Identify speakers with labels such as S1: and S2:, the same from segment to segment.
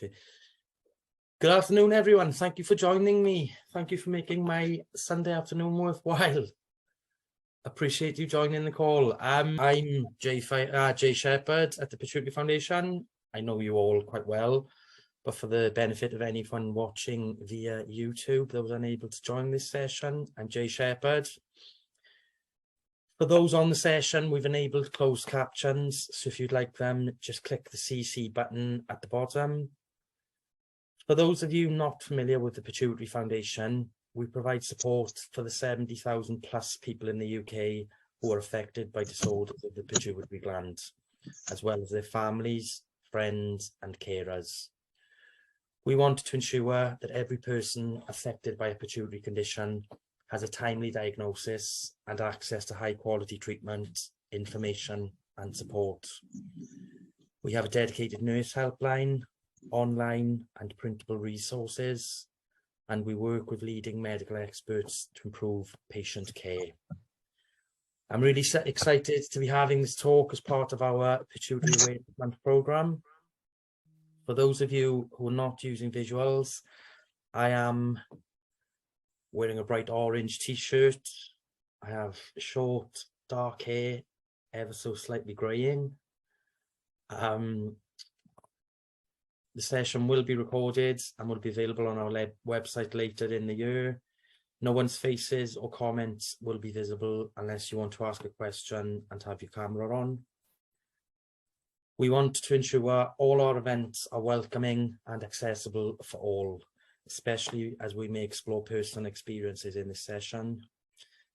S1: Okay. Good afternoon, everyone. Thank you for joining me. Thank you for making my Sunday afternoon worthwhile. Appreciate you joining the call. I'm Jay Sheppard at the Pituitary Foundation. I know you all quite well, but for the benefit of anyone watching via YouTube that was unable to join this session, I'm Jay Sheppard. For those on the session, we've enabled closed captions, so if you'd like them, just click the CC button at the bottom. For those of you not familiar with the Pituitary Foundation, we provide support for the 70,000 plus people in the UK who are affected by disorders of the pituitary gland, as well as their families, friends and carers. We want to ensure that every person affected by a pituitary condition has a timely diagnosis and access to high quality treatment, information and support. We have a dedicated nurse helpline, online and printable resources, and we work with leading medical experts to improve patient care. I'm really excited to be having this talk as part of our Pituitary Awareness Month programme. For those of you who are not using visuals, I am wearing a bright orange t-shirt. I have short, dark hair, ever so slightly greying. The session will be recorded and will be available on our website later in the year. No one's faces or comments will be visible unless you want to ask a question and have your camera on. We want to ensure all our events are welcoming and accessible for all, especially as we may explore personal experiences in this session.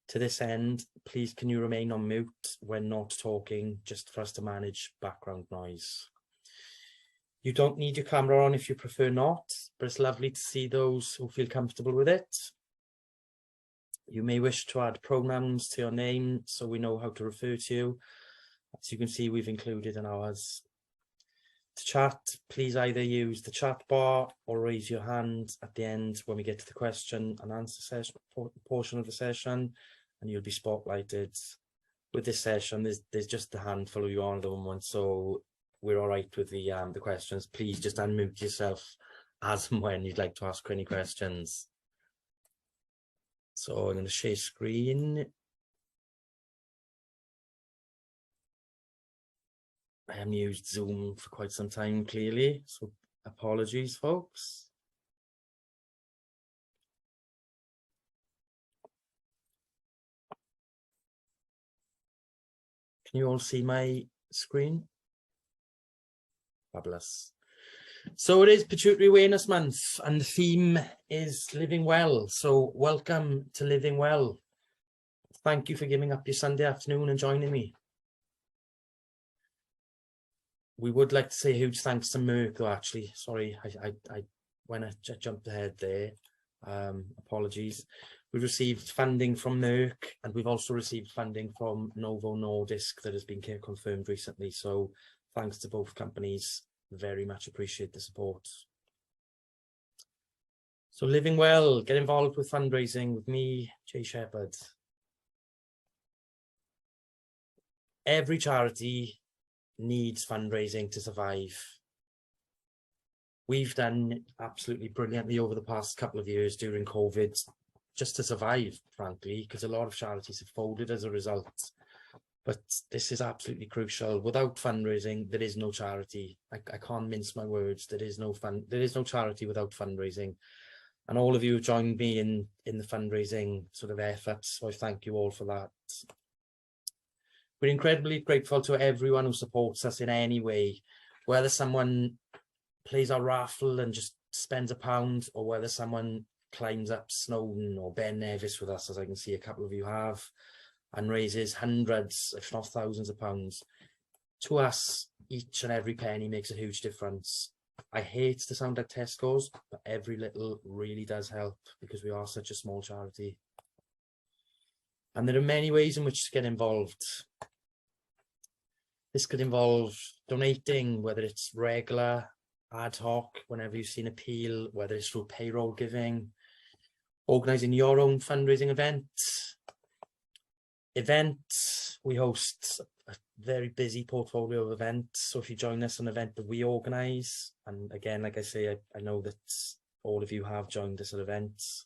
S1: To this end, please can you remain on mute when not talking, just for us to manage background noise. You don't need your camera on if you prefer not, but it's lovely to see those who feel comfortable with it. You may wish to add pronouns to your name so we know how to refer to you. As you can see, we've included in ours. To chat, please either use the chat bar or raise your hand at the end when we get to the question and answer session portion of the session, and you'll be spotlighted. With this session, there's just a handful of you on the one, so we're all right with the questions. Please just unmute yourself as and when you'd like to ask any questions. So I'm going to share screen. I haven't used Zoom for quite some time, clearly, so apologies, folks. Can you all see my screen? Fabulous. So it is Pituitary Awareness Month and the theme is living well. So welcome to Living Well. Thank you for giving up your Sunday afternoon and joining me. We would like to say a huge thanks to Merck though, actually. Sorry, when I jumped ahead there, apologies. We've received funding from Merck and we've also received funding from Novo Nordisk that has been confirmed recently. So thanks to both companies, very much appreciate the support. So living well, get involved with fundraising with me, Jay Sheppard. Every charity needs fundraising to survive. We've done absolutely brilliantly over the past couple of years during COVID, just to survive, frankly, because a lot of charities have folded as a result. But this is absolutely crucial. Without fundraising, there is no charity. I can't mince my words. There is no charity without fundraising. And all of you have joined me in the fundraising sort of efforts. So I thank you all for that. We're incredibly grateful to everyone who supports us in any way, whether someone plays our raffle and just spends £1, or whether someone climbs up Snowdon or Ben Nevis with us, as I can see a couple of you have, and raises hundreds, if not thousands of pounds. To us, each and every penny makes a huge difference. I hate to sound like Tesco's, but every little really does help because we are such a small charity. And there are many ways in which to get involved. This could involve donating, whether it's regular, ad hoc, whenever you've seen appeal, whether it's through payroll giving, organising your own fundraising event. We host very busy portfolio of events. So if you join us on an event that we organise, and again, like I say, I know that all of you have joined us at events,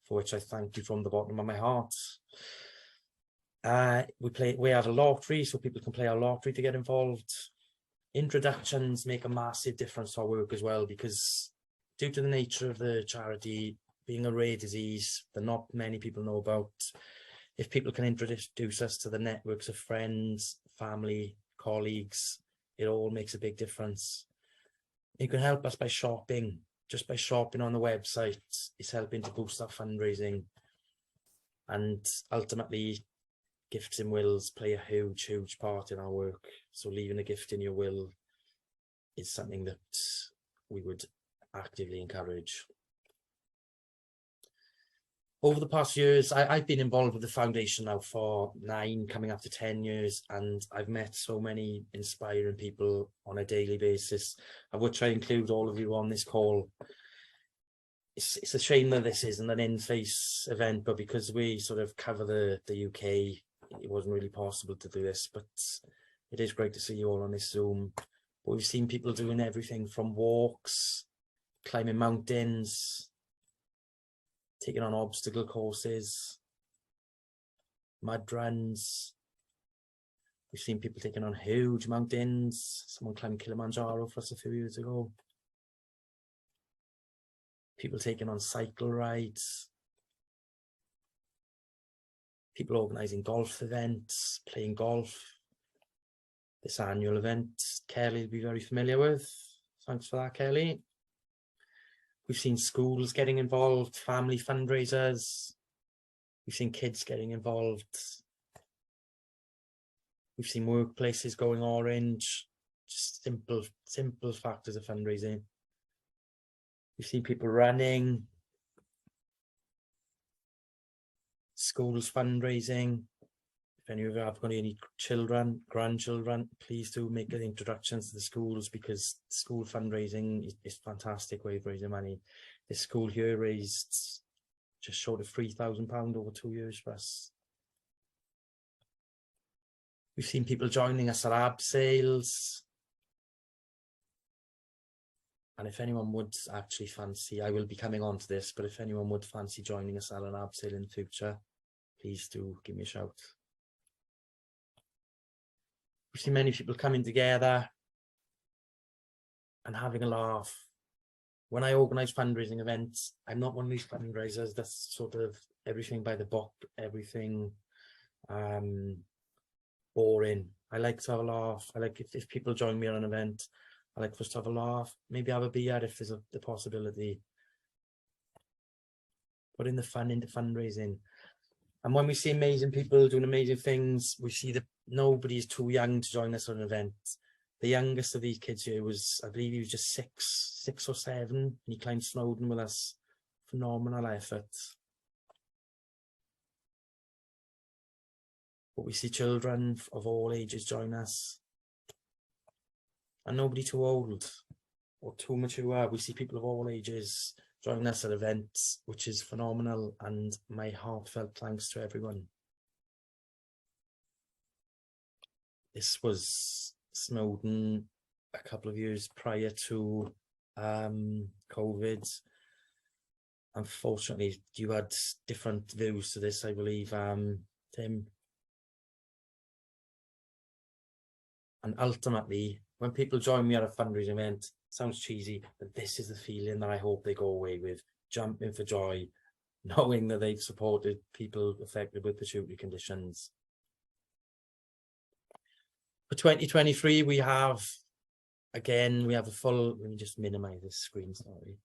S1: for which I thank you from the bottom of my heart. We have a lottery, so people can play our lottery to get involved. Introductions make a massive difference to our work as well, because due to the nature of the charity being a rare disease that not many people know about, if people can introduce us to the networks of friends, family, colleagues, it all makes a big difference. You can help us by shopping. Just by shopping on the website is helping to boost our fundraising. And ultimately, gifts in wills play a huge, huge part in our work. So leaving a gift in your will is something that we would actively encourage. Over the past years, I've been involved with the foundation now for 9, coming up to 10 years, and I've met so many inspiring people on a daily basis, of which I include all of you on this call. It's a shame that this isn't an in-face event, but because we sort of cover the UK, it wasn't really possible to do this, but it is great to see you all on this Zoom. But we've seen people doing everything from walks, climbing mountains, taking on obstacle courses, mud runs. We've seen people taking on huge mountains. Someone climbed Kilimanjaro for us a few years ago. People taking on cycle rides. People organising golf events, playing golf. This annual event, Kelly will be very familiar with. Thanks for that, Kelly. We've seen schools getting involved, family fundraisers. We've seen kids getting involved. We've seen workplaces going orange. Just simple factors of fundraising. We've seen people running. Schools fundraising. If any of you have got any children, grandchildren, please do make the introductions to the schools, because school fundraising is a fantastic way of raising money. This school here raised just short of £3,000 over 2 years for us. We've seen people joining us at ab sales. And if anyone would actually fancy, I will be coming on to this, but if anyone would fancy joining us at an ab sale in the future, please do give me a shout. We've seen many people coming together and having a laugh. When I organise fundraising events, I'm not one of these fundraisers that's sort of everything by the book, everything boring. I like to have a laugh. I like if people join me on an event, I like for us to have a laugh, maybe have a beer if there's the possibility. Putting the fun into fundraising. And when we see amazing people doing amazing things, we see that nobody's too young to join us on an event. The youngest of these kids here was, I believe he was just six or seven, and he climbed Snowdon with us. Phenomenal effort. But we see children of all ages join us. And nobody too old or too mature. We see people of all ages join us at events, which is phenomenal, and my heartfelt thanks to everyone. This was Snowdon a couple of years prior to COVID. Unfortunately, you had different views to this, I believe, Tim. And ultimately, when people join me at a fundraising event, sounds cheesy, but this is the feeling that I hope they go away with, jumping for joy, knowing that they've supported people affected with pituitary conditions. For 2023, we have a full, let me just minimize this screen, sorry.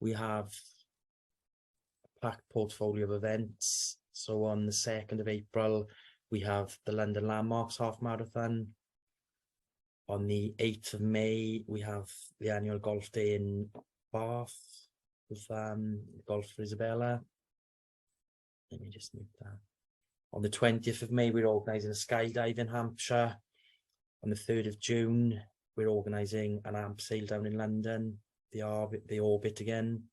S1: We have a packed portfolio of events. So on the 2nd of April, we have the London Landmarks Half Marathon. On the 8th of May, we have the annual golf day in Bath with Golf for Isabella. Let me just move that. On the 20th of May, we're organising a skydive in Hampshire. On the 3rd of June, we're organising an amp sale down in London, the Orbit again.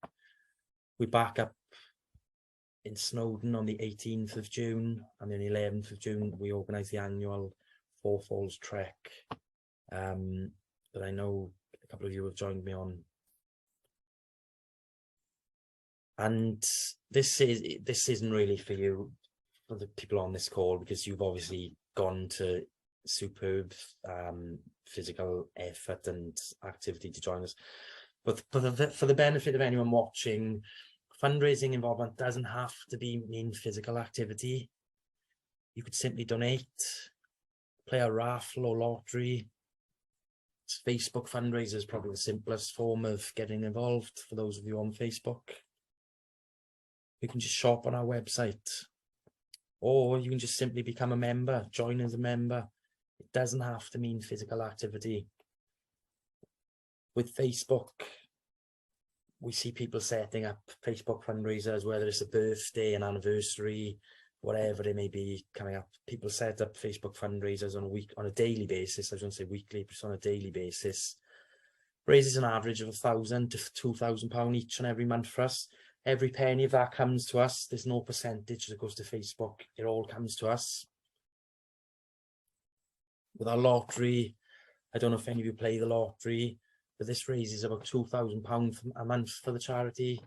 S1: We're back up in Snowdon on the 18th of June, and then the 11th of June, we organise the annual Four Falls trek that I know a couple of you have joined me on. And this isn't really for you, for the people on this call, because you've obviously gone to superb physical effort and activity to join us. But for the benefit of anyone watching, fundraising involvement doesn't have to mean physical activity. You could simply donate, play a raffle or lottery. Facebook fundraiser is probably the simplest form of getting involved for those of you on Facebook. You can just shop on our website, or you can just simply become a member, join as a member. It doesn't have to mean physical activity. With Facebook, we see people setting up Facebook fundraisers, whether it's a birthday, an anniversary, whatever it may be coming up. People set up Facebook fundraisers on a daily basis. I was going to say weekly, but it's on a daily basis. Raises an average of £1,000 to £2,000 each and every month for us. Every penny of that comes to us. There's no percentage that goes to Facebook. It all comes to us. With our lottery, I don't know if any of you play the lottery, but this raises about £2,000 a month for the charity.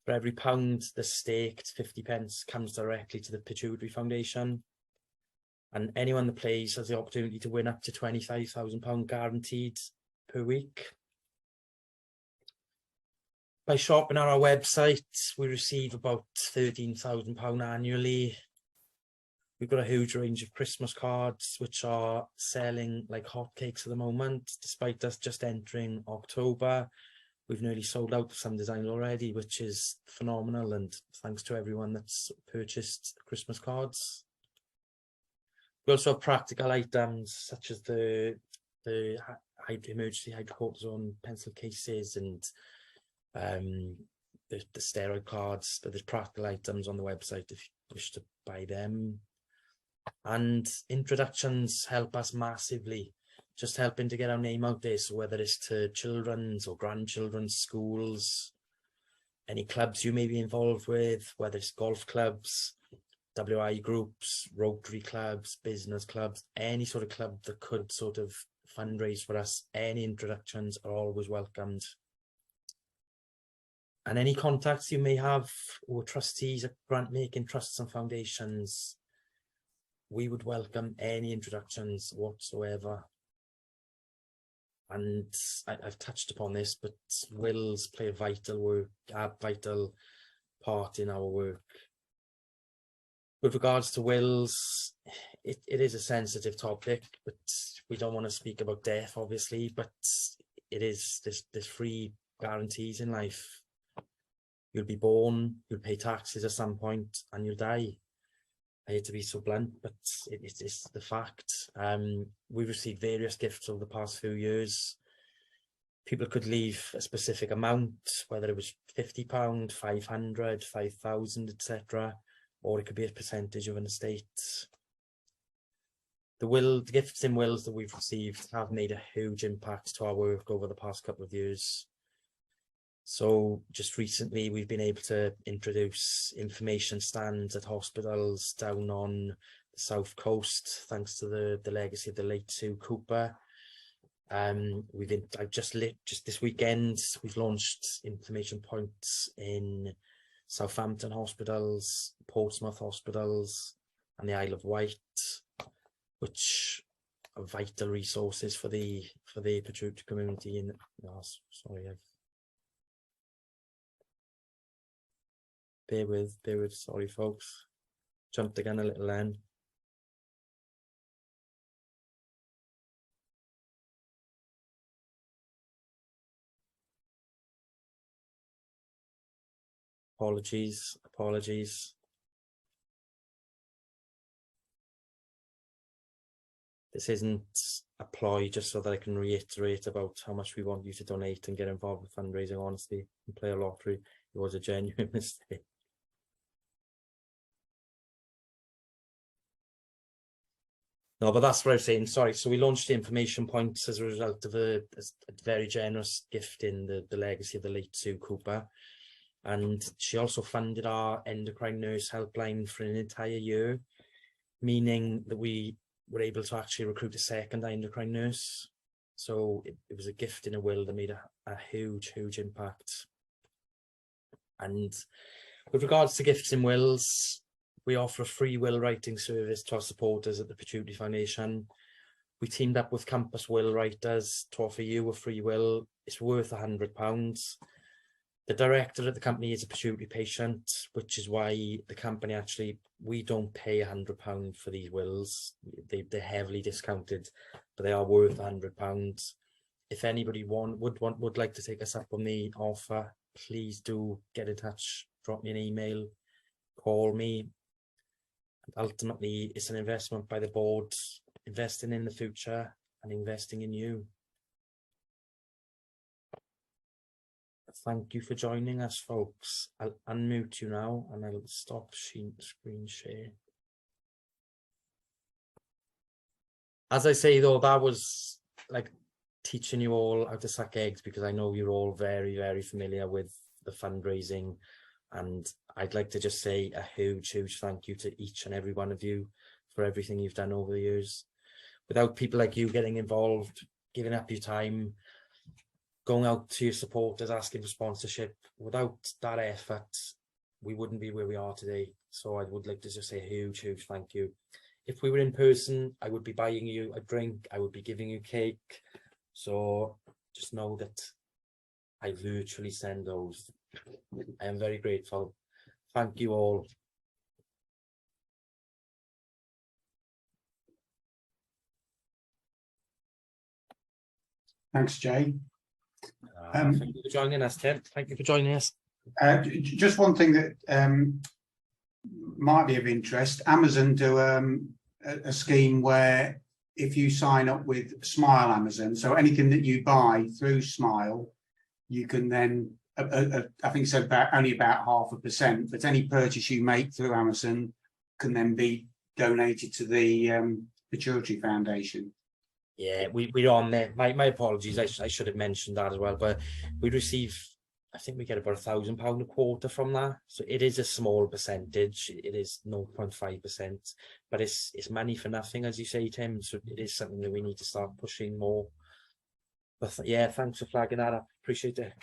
S1: For every pound that's staked, 50p comes directly to the Pituitary Foundation. And anyone that plays has the opportunity to win up to £25,000 guaranteed per week. By shopping on our website, we receive about £13,000 annually. We've got a huge range of Christmas cards, which are selling like hotcakes at the moment. Despite us just entering October, we've nearly sold out of some designs already, which is phenomenal. And thanks to everyone that's purchased Christmas cards. We also have practical items such as the emergency hydrocortisone pencil cases and the steroid cards. But there's practical items on the website if you wish to buy them. And introductions help us massively, just helping to get our name out there. So whether it's to children's or grandchildren's schools, any clubs you may be involved with, whether it's golf clubs, WI groups, Rotary clubs, business clubs, any sort of club that could sort of fundraise for us, any introductions are always welcomed. And any contacts you may have or trustees at grant making trusts and foundations, we would welcome any introductions whatsoever. And I've touched upon this, but wills play a vital part in our work. With regards to wills, it is a sensitive topic, but we don't want to speak about death, obviously, but it is, there's three guarantees in life. You'll be born, you'll pay taxes at some point, and you'll die. I hate to be so blunt, but it's the fact. We've received various gifts over the past few years. People could leave a specific amount, whether it was £50, 500, 5,000, etc., or it could be a percentage of an estate. The gifts in wills that we've received have made a huge impact to our work over the past couple of years. So just recently, we've been able to introduce information stands at hospitals down on the south coast, thanks to the legacy of the late Sue Cooper. Just this weekend, we've launched information points in Southampton hospitals, Portsmouth hospitals, and the Isle of Wight, which are vital resources for the Pituitary community. Bear with, sorry folks. Jumped again a little then. Apologies. This isn't a ploy just so that I can reiterate about how much we want you to donate and get involved with fundraising, honestly, and play a lottery. It was a genuine mistake. No, but that's what I was saying. Sorry. So we launched the information points as a result of a very generous gift in the legacy of the late Sue Cooper. And she also funded our endocrine nurse helpline for an entire year, meaning that we were able to actually recruit a second endocrine nurse. So it was a gift in a will that made a huge impact. And with regards to gifts in wills, we offer a free will writing service to our supporters at the Pituitary Foundation. We teamed up with Campus Will Writers to offer you a free will. It's worth £100. The director at the company is a pituitary patient, which is why the company actually, we don't pay £100 for these wills. They're heavily discounted, but they are worth £100. If anybody would like to take us up on the offer, please do get in touch, drop me an email, call me. Ultimately, it's an investment by the board, investing in the future and investing in you. Thank you for joining us, folks. I'll unmute you now and I'll stop screen share. As I say, though, that was like teaching you all how to suck eggs, because I know you're all very familiar with the fundraising, and I'd like to just say a huge thank you to each and every one of you for everything you've done over the years. Without people like you getting involved, giving up your time, going out to your supporters, asking for sponsorship, without that effort, we wouldn't be where we are today. So I would like to just say a huge thank you. If we were in person, I would be buying you a drink, I would be giving you cake. So just know that I virtually send those. I am very grateful. Thank you all.
S2: Thanks, Jay.
S1: Thank you for joining us, Tim. Thank you for joining us.
S2: Just one thing that might be of interest. Amazon do a scheme where if you sign up with Smile Amazon, so anything that you buy through Smile, you can then, I think it's only about 0.5%, but any purchase you make through Amazon can then be donated to the Pituitary Foundation.
S1: Yeah, we're on there. My apologies. I should have mentioned that as well. But we receive, I think we get about £1,000 a quarter from that. So it is a small percentage. It is 0.5%, but it's money for nothing, as you say, Tim. So it is something that we need to start pushing more. But yeah, thanks for flagging that up. Appreciate it.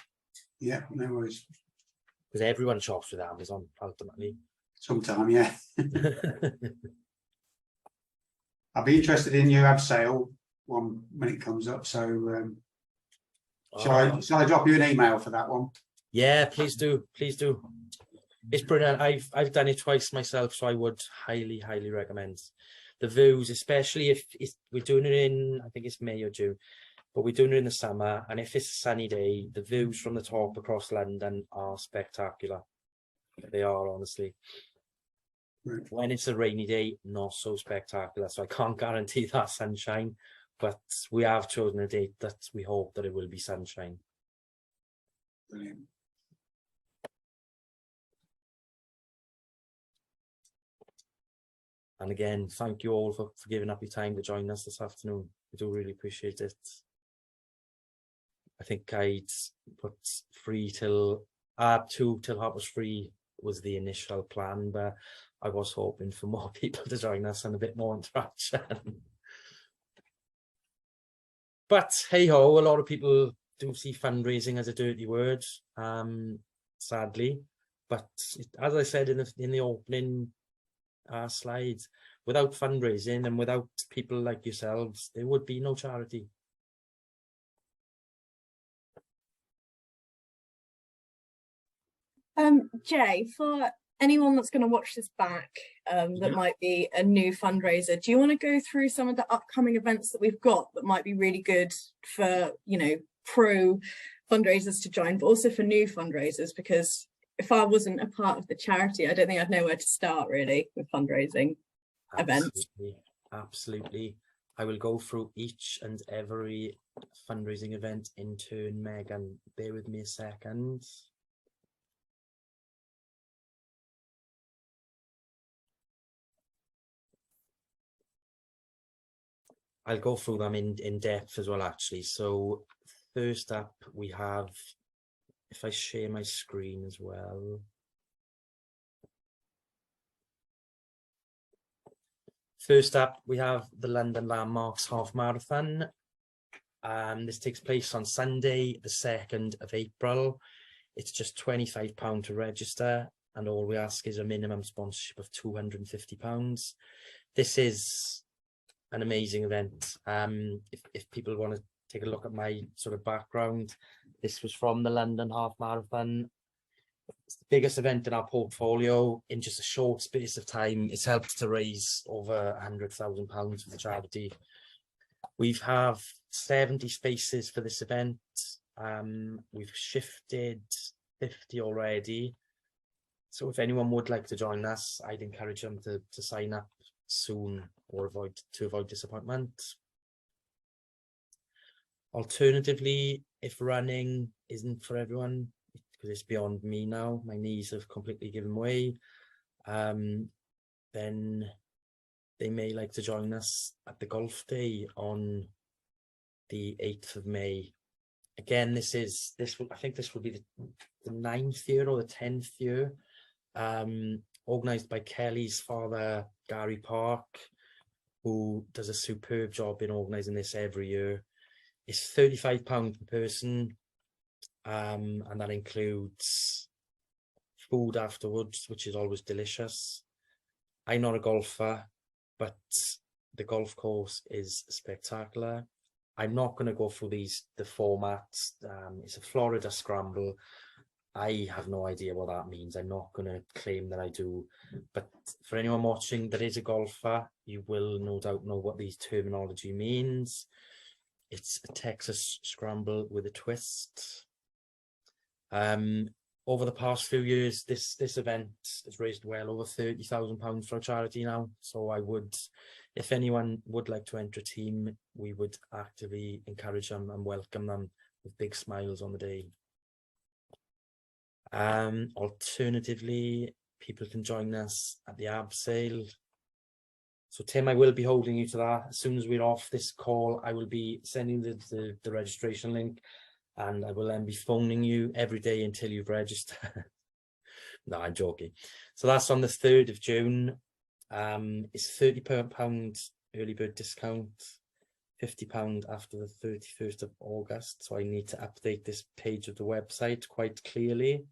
S2: Yeah, no worries.
S1: Because everyone shops with Amazon ultimately.
S2: Sometime, yeah. I'll be interested in your abseil one when it comes up. So shall I drop you an email for that one?
S1: Yeah, please do. Please do. It's brilliant. I've done it twice myself, so I would highly recommend. The views, especially if we're doing it in, I think it's May or June, but we're doing it in the summer, and if it's a sunny day, the views from the top across London are spectacular. They are, honestly. Right. When it's a rainy day, not so spectacular, so I can't guarantee that sunshine, but we have chosen a date that we hope that it will be sunshine.
S2: Brilliant.
S1: And again, thank you all for giving up your time to join us this afternoon. We do really appreciate it. I think I'd put 2 till 3 was the initial plan, but I was hoping for more people to join us and a bit more interaction. But hey ho, a lot of people do see fundraising as a dirty word, sadly. But as I said in the opening slides, without fundraising and without people like yourselves, there would be no charity.
S3: Jay, for anyone that's going to watch this back that might be a new fundraiser, do you want to go through some of the upcoming events that we've got that might be really good for, you know, pro fundraisers to join, but also for new fundraisers? Because if I wasn't a part of the charity, I don't think I'd know where to start really with fundraising events.
S1: Absolutely. I will go through each and every fundraising event in turn, Megan. Bear with me a second. I'll go through them in depth as well, actually. So first up, we have, if I share my screen as well. First up, we have the London Landmarks Half Marathon. This takes place on Sunday, the 2nd of April. It's just £25 to register, and all we ask is a minimum sponsorship of £250. This is an amazing event. If people want to take a look at my sort of background, this was from the London Half Marathon. It's the biggest event in our portfolio. In just a short space of time, it's helped to raise over £100,000 for the charity. We have 70 spaces for this event. We've shifted 50 already. So if anyone would like to join us, I'd encourage them to sign up soon or avoid disappointment. Alternatively, if running isn't for everyone, because it's beyond me now, my knees have completely given way, then they may like to join us at the golf day on the 8th of May. Again, I think this will be the 9th year or the 10th year, organised by Kelly's father, Gary Park, who does a superb job in organising this every year. It's £35 per person, and that includes food afterwards, which is always delicious. I'm not a golfer, but the golf course is spectacular. I'm not going to go through the formats. It's a Florida scramble. I have no idea what that means. I'm not going to claim that I do. But for anyone watching that is a golfer, you will no doubt know what these terminology means. It's a Texas scramble with a twist. Over the past few years, this event has raised well over £30,000 for a charity now. So I would, if anyone would like to enter a team, we would actively encourage them and welcome them with big smiles on the day. Alternatively, people can join us at the AB sale. So Tim, I will be holding you to that. As soon as we're off this call, I will be sending the registration link, and I will then be phoning you every day until you've registered. No, I'm joking. So that's on the 3rd of June. It's £30 early bird discount, £50 after the 31st of August. So I need to update this page of the website quite clearly.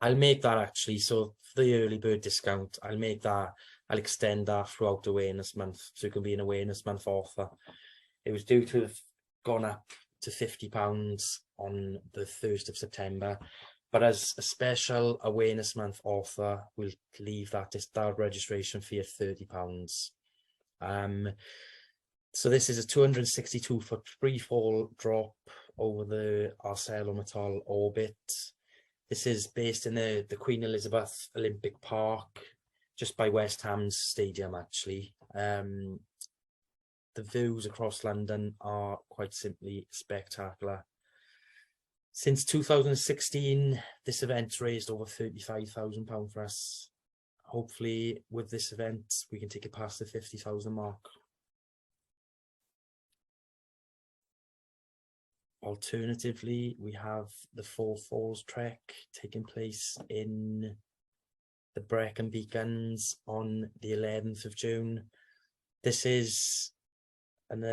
S1: I'll make that actually, so for the early bird discount, I'll extend that throughout Awareness Month, so it can be an Awareness Month offer. It was due to have gone up to £50 on the 1st of September, but as a special Awareness Month offer, we'll leave that registration fee at £30. So this is a 262-foot free-fall drop over our ArcelorMittal orbit. This is based in the Queen Elizabeth Olympic Park, just by West Ham's stadium, actually. The views across London are quite simply spectacular. Since 2016, this event's raised over £35,000 for us. Hopefully, with this event, we can take it past the 50,000 mark. Alternatively, we have the Four Falls trek taking place in the Brecon Beacons on the 11th of June. This is an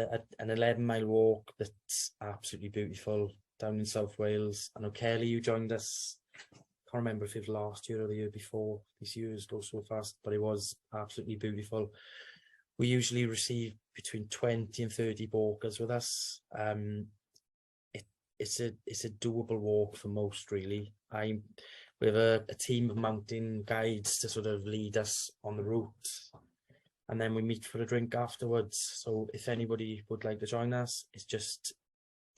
S1: 11-mile walk that's absolutely beautiful down in South Wales. I know, Kelly, you joined us. Can't remember if it was last year or the year before. These years go so fast, but it was absolutely beautiful. We usually receive between 20 and 30 walkers with us. It's a doable walk for most, really. We have a team of mountain guides to sort of lead us on the route, and then we meet for a drink afterwards. So if anybody would like to join us, it's just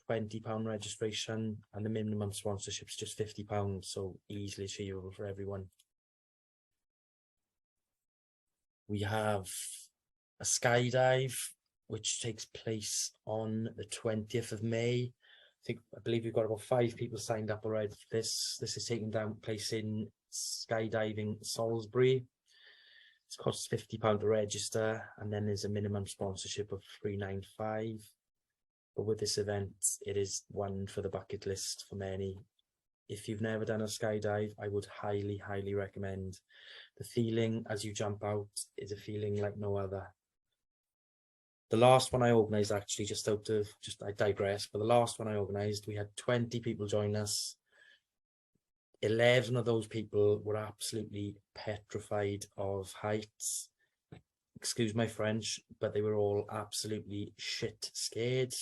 S1: £20 registration, and the minimum sponsorship is just £50, so easily achievable for everyone. We have a skydive, which takes place on the 20th of May. I believe we've got about 5 people signed up already for this. This is taking place in skydiving Salisbury. It costs £50 to register, and then there's a minimum sponsorship of £395. But with this event, it is one for the bucket list for many. If you've never done a skydive, I would highly, highly recommend. The feeling as you jump out is a feeling like no other. The last one I organised, actually, I digress, but the last one I organised, we had 20 people join us. 11 of those people were absolutely petrified of heights. Excuse my French, but they were all absolutely shit scared.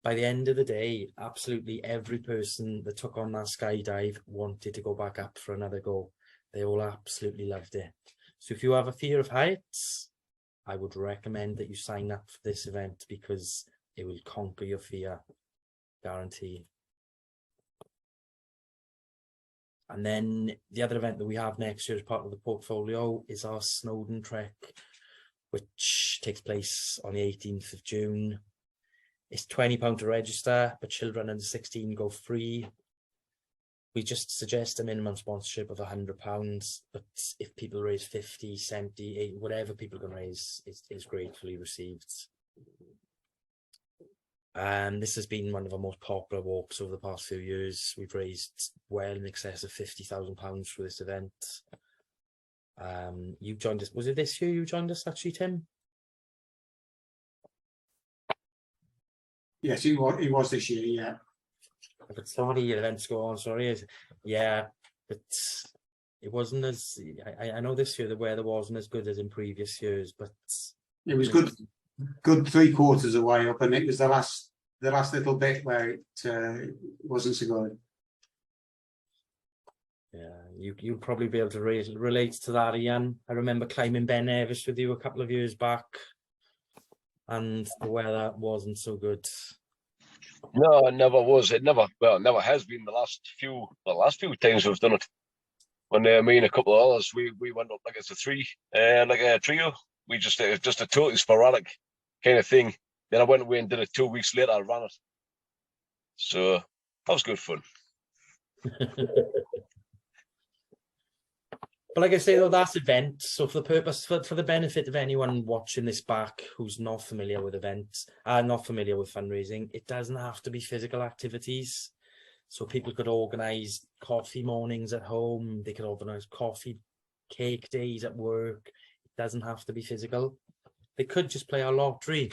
S1: By the end of the day, absolutely every person that took on that skydive wanted to go back up for another go. They all absolutely loved it. So if you have a fear of heights, I would recommend that you sign up for this event because it will conquer your fear, guarantee. And then the other event that we have next year as part of the portfolio is our Snowdon Trek, which takes place on the 18th of June. It's £20 to register, but children under 16 go free. We just suggest a minimum sponsorship of £100, but if people raise 50, 70, 80, whatever people can raise is gratefully received. And this has been one of our most popular walks over the past few years. We've raised well in excess of £50,000 for this event. You joined us, was it this year you joined us actually, Tim?
S2: Yes, he was this year, yeah.
S1: But so many events go on, sorry. Yeah, but it wasn't as, I know this year the weather wasn't as good as in previous years, but
S2: it was good 3/4 of the way up, and it was the last little bit where it wasn't so good.
S1: Yeah, you'll probably be able to relate to that, Ian. I remember climbing Ben Nevis with you a couple of years back, and the weather wasn't so good.
S4: No, it never was. It never has been the last few times we've done it. When me and a couple of others, we went up like it's a trio. We just a totally sporadic kind of thing. Then I went away and did it 2 weeks later. I ran it, so that was good fun.
S1: But like I say, though, that's event. So for the benefit of anyone watching this back who's not familiar with events, not familiar with fundraising, it doesn't have to be physical activities. So people could organise coffee mornings at home. They could organise coffee cake days at work. It doesn't have to be physical. They could just play our lottery.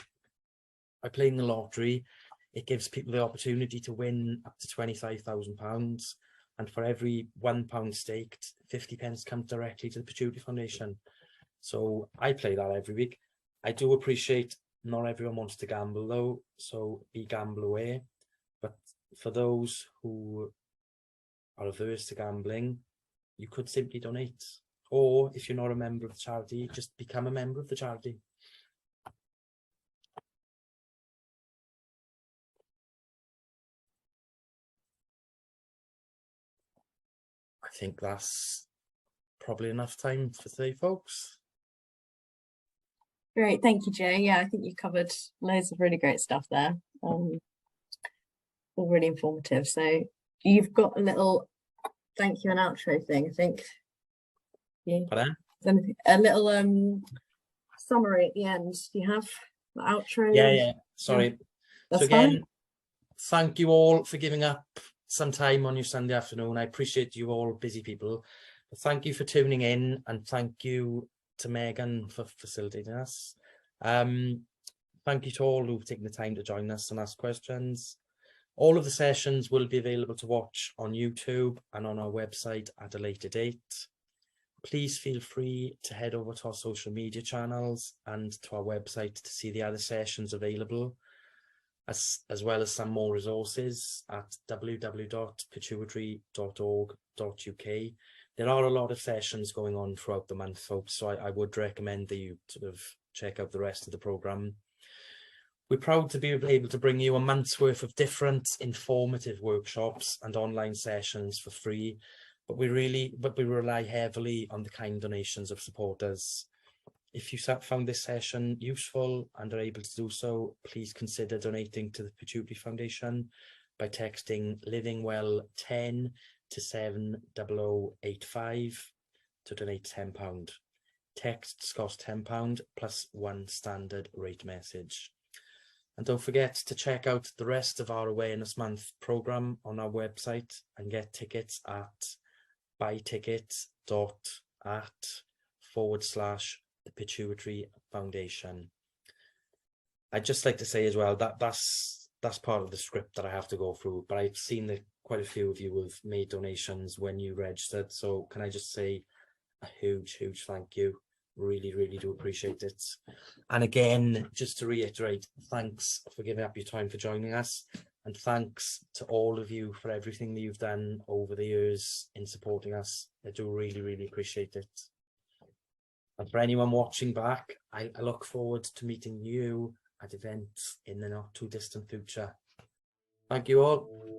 S1: By playing the lottery, it gives people the opportunity to win up to £25,000. And for every £1 staked, 50p comes directly to the Pituitary Foundation. So I play that every week. I do appreciate not everyone wants to gamble though, so be gamble away. But for those who are averse to gambling, you could simply donate. Or if you're not a member of the charity, just become a member of the charity. I think that's probably enough time for today, folks.
S3: Great, thank you, Jay. Yeah, I think you covered loads of really great stuff there. All really informative. So you've got a little thank you and outro thing, I think. Yeah.
S1: Pardon?
S3: A little summary at the end. Do you have the outro?
S1: Yeah. Sorry.
S3: Yeah, that's
S1: so again,
S3: fine.
S1: Thank you all for giving up some time on your Sunday afternoon. I appreciate you all busy people. But thank you for tuning in, and thank you to Megan for facilitating us. Thank you to all who've taken the time to join us and ask questions. All of the sessions will be available to watch on YouTube and on our website at a later date. Please feel free to head over to our social media channels and to our website to see the other sessions available, as well as some more resources at www.pituitary.org.uk. There are a lot of sessions going on throughout the month, folks, so I would recommend that you sort of check out the rest of the programme. We're proud to be able to bring you a month's worth of different informative workshops and online sessions for free, but we rely heavily on the kind donations of supporters. If you found this session useful and are able to do so, please consider donating to the Pituitary Foundation by texting Living Well 10 to 70085 to donate £10. Texts cost £10 plus one standard rate message. And don't forget to check out the rest of our Awareness Month programme on our website and get tickets at buytickets.pituitary.org. at / the Pituitary Foundation. I'd just like to say as well that that's part of the script that I have to go through, but I've seen that quite a few of you have made donations when you registered, so can I just say a huge thank you. Really do appreciate it. And again, just to reiterate, thanks for giving up your time for joining us, and thanks to all of you for everything that you've done over the years in supporting us. I do really appreciate it. And for anyone watching back, I look forward to meeting you at events in the not too distant future. Thank you all.